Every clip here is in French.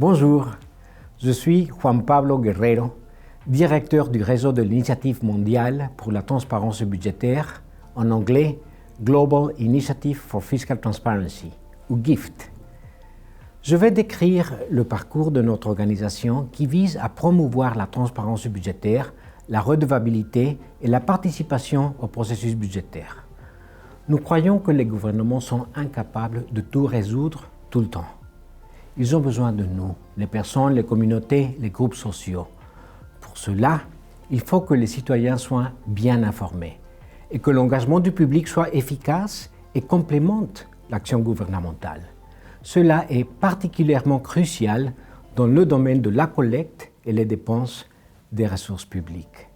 Bonjour, je suis Juan Pablo Guerrero, directeur du réseau de l'Initiative mondiale pour la transparence budgétaire, en anglais Global Initiative for Fiscal Transparency, ou GIFT. Je vais décrire le parcours de notre organisation qui vise à promouvoir la transparence budgétaire, la redevabilité et la participation au processus budgétaire. Nous croyons que les gouvernements sont incapables de tout résoudre tout le temps. Ils ont besoin de nous, les personnes, les communautés, les groupes sociaux. Pour cela, il faut que les citoyens soient bien informés et que l'engagement du public soit efficace et complémente l'action gouvernementale. Cela est particulièrement crucial dans le domaine de la collecte et les dépenses des ressources publiques.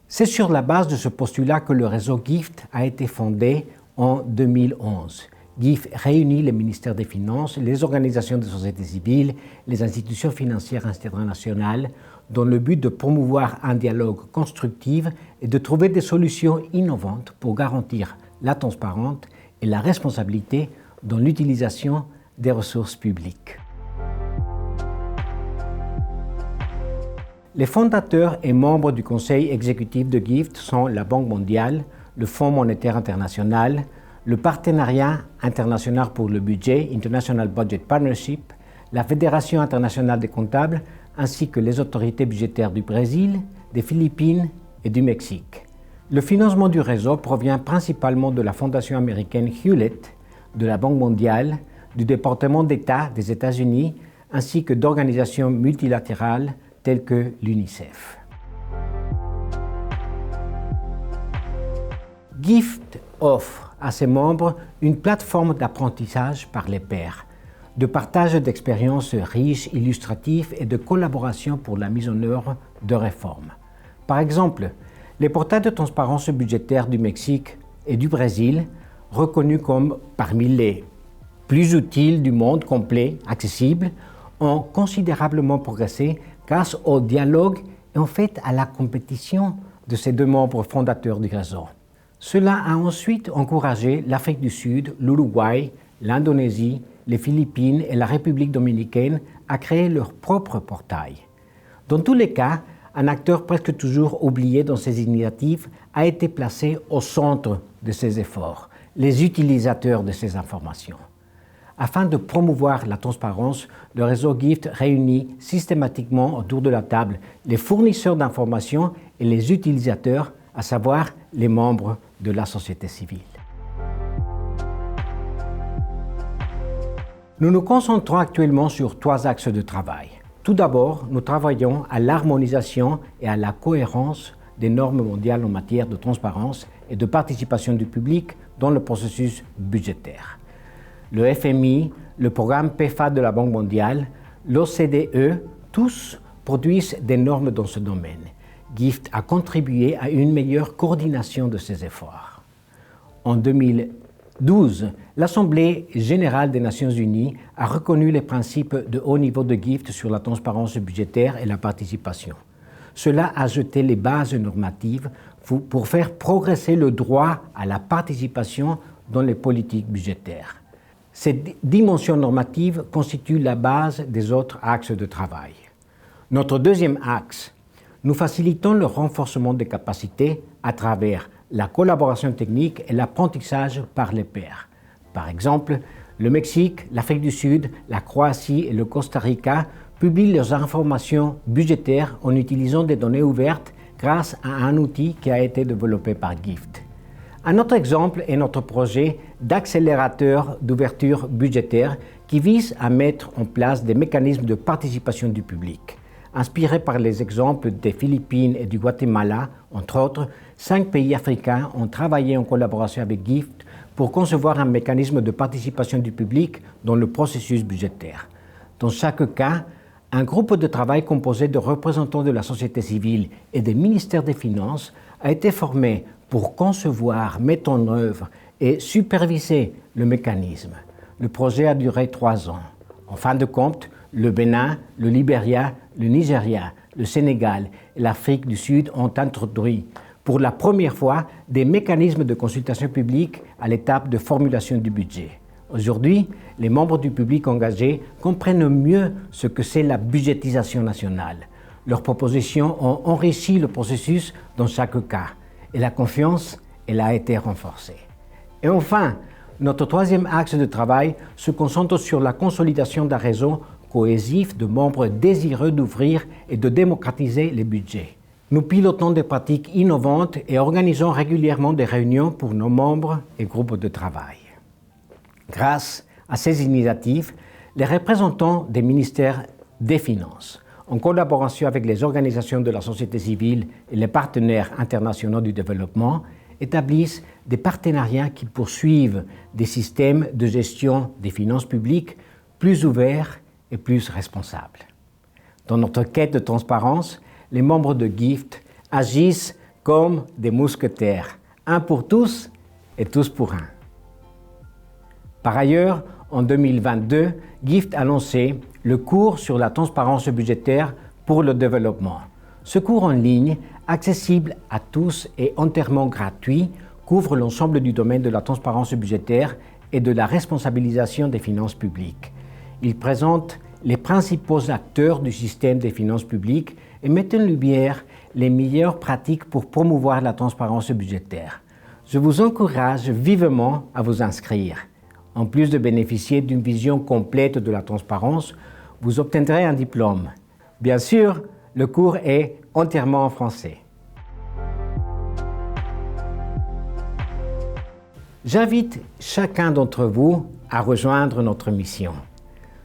C'est sur la base de ce postulat que le réseau GIFT a été fondé en 2011. GIFT réunit les ministères des Finances, les organisations de société civile, les institutions financières internationales dans le but de promouvoir un dialogue constructif et de trouver des solutions innovantes pour garantir la transparence et la responsabilité dans l'utilisation des ressources publiques. Les fondateurs et membres du conseil exécutif de GIFT sont la Banque mondiale, le Fonds monétaire international, le Partenariat international pour le budget, International Budget Partnership, la Fédération internationale des comptables, ainsi que les autorités budgétaires du Brésil, des Philippines et du Mexique. Le financement du réseau provient principalement de la fondation américaine Hewlett, de la Banque mondiale, du département d'État des États-Unis, ainsi que d'organisations multilatérales telles que l'UNICEF. GIFT offre à ses membres une plateforme d'apprentissage par les pairs, de partage d'expériences riches, illustratives et de collaboration pour la mise en œuvre de réformes. Par exemple, les portails de transparence budgétaire du Mexique et du Brésil, reconnus comme parmi les plus utiles du monde complet, accessible, ont considérablement progressé grâce au dialogue et en fait à la compétition de ces deux membres fondateurs du réseau. Cela a ensuite encouragé l'Afrique du Sud, l'Uruguay, l'Indonésie, les Philippines et la République dominicaine à créer leur propre portail. Dans tous les cas, un acteur presque toujours oublié dans ces initiatives a été placé au centre de ces efforts, les utilisateurs de ces informations. Afin de promouvoir la transparence, le réseau GIFT réunit systématiquement autour de la table les fournisseurs d'informations et les utilisateurs, à savoir les membres de la société civile. Nous nous concentrons actuellement sur 3 axes de travail. Tout d'abord, nous travaillons à l'harmonisation et à la cohérence des normes mondiales en matière de transparence et de participation du public dans le processus budgétaire. Le FMI, le programme PEFA de la Banque mondiale, l'OCDE, tous produisent des normes dans ce domaine. GIFT a contribué à une meilleure coordination de ces efforts. En 2012, l'Assemblée générale des Nations unies a reconnu les principes de haut niveau de GIFT sur la transparence budgétaire et la participation. Cela a jeté les bases normatives pour faire progresser le droit à la participation dans les politiques budgétaires. Cette dimension normative constitue la base des autres axes de travail. Notre deuxième axe, nous facilitons le renforcement des capacités à travers la collaboration technique et l'apprentissage par les pairs. Par exemple, le Mexique, l'Afrique du Sud, la Croatie et le Costa Rica publient leurs informations budgétaires en utilisant des données ouvertes grâce à un outil qui a été développé par GIFT. Un autre exemple est notre projet d'accélérateur d'ouverture budgétaire qui vise à mettre en place des mécanismes de participation du public. Inspiré par les exemples des Philippines et du Guatemala, entre autres, 5 pays africains ont travaillé en collaboration avec GIFT pour concevoir un mécanisme de participation du public dans le processus budgétaire. Dans chaque cas, un groupe de travail composé de représentants de la société civile et des ministères des Finances a été formé pour concevoir, mettre en œuvre et superviser le mécanisme. Le projet a duré 3 ans. En fin de compte, le Bénin, le Libéria, le Nigeria, le Sénégal et l'Afrique du Sud ont introduit pour la première fois des mécanismes de consultation publique à l'étape de formulation du budget. Aujourd'hui, les membres du public engagés comprennent mieux ce que c'est la budgétisation nationale. Leurs propositions ont enrichi le processus dans chaque cas et la confiance, elle a été renforcée. Et enfin, notre troisième axe de travail se concentre sur la consolidation d'un réseau cohésif de membres désireux d'ouvrir et de démocratiser les budgets. Nous pilotons des pratiques innovantes et organisons régulièrement des réunions pour nos membres et groupes de travail. Grâce à ces initiatives, les représentants des ministères des Finances, en collaboration avec les organisations de la société civile et les partenaires internationaux du développement, établissent des partenariats qui poursuivent des systèmes de gestion des finances publiques plus ouverts et plus responsables. Dans notre quête de transparence, les membres de GIFT agissent comme des mousquetaires, un pour tous et tous pour un. Par ailleurs, en 2022, GIFT a lancé le cours sur la transparence budgétaire pour le développement. Ce cours en ligne, accessible à tous et entièrement gratuit, couvre l'ensemble du domaine de la transparence budgétaire et de la responsabilisation des finances publiques. Il présente les principaux acteurs du système des finances publiques et met en lumière les meilleures pratiques pour promouvoir la transparence budgétaire. Je vous encourage vivement à vous inscrire. En plus de bénéficier d'une vision complète de la transparence, vous obtiendrez un diplôme. Bien sûr, le cours est entièrement en français. J'invite chacun d'entre vous à rejoindre notre mission.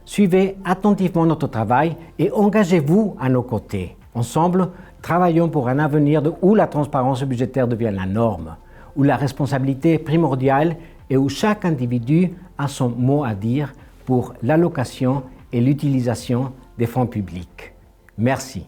Suivez attentivement notre travail et engagez-vous à nos côtés. Ensemble, travaillons pour un avenir où la transparence budgétaire devient la norme, où la responsabilité est primordiale et où chaque individu a son mot à dire pour l'allocation et l'utilisation des fonds publics. Merci.